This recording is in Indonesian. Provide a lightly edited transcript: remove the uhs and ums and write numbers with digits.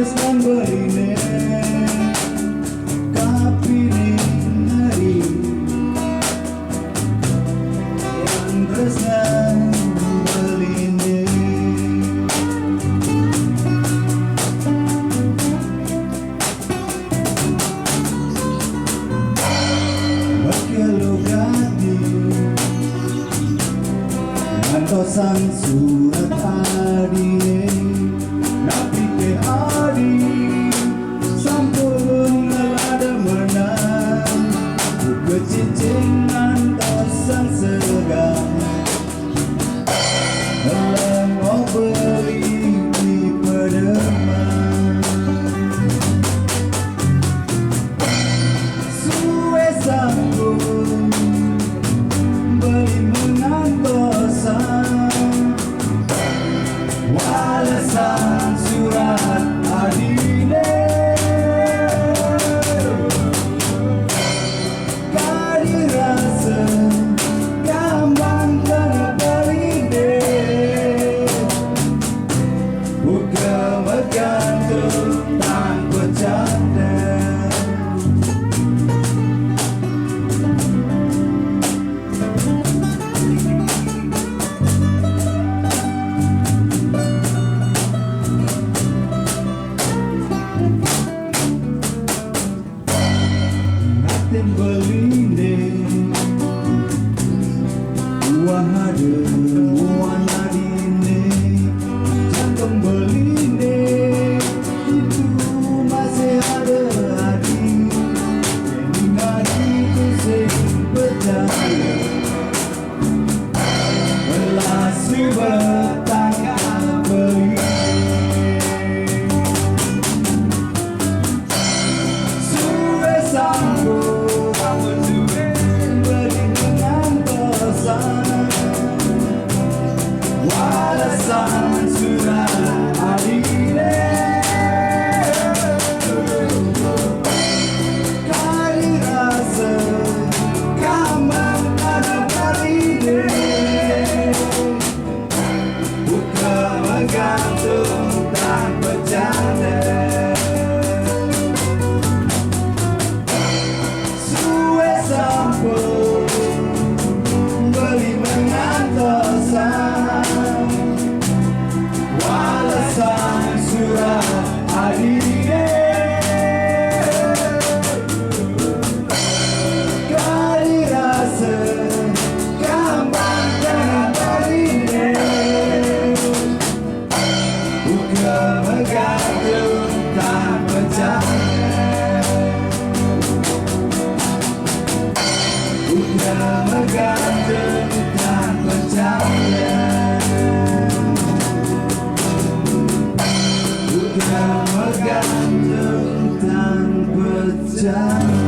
tresnan beline kapiring hari yang tresnan beline bakelo gadi ngantosan surat adine napi ke hari sampun ngelada menang buka cincin ngantosan segang lengok beli di pedeman suwe sambung beli mengantosan walasan surat adine kadi rasa gampang kena beline buka bergantung tanpa cadang natin beline uang ada uang adine jantung beline itu masih ada adi yang adi itu sing percaya belasi bertanya beline suwe sambung beli mengantosan walasan surat adine kali rasa gampang ada beline buka bergantung tanpa cadang suwe sambung beli mengantosan walasan surat adine kali rasa gampang kena beline buka bergantung tanpa cadang buka bergantung tanpa cadang buka bergantung tanpa cadang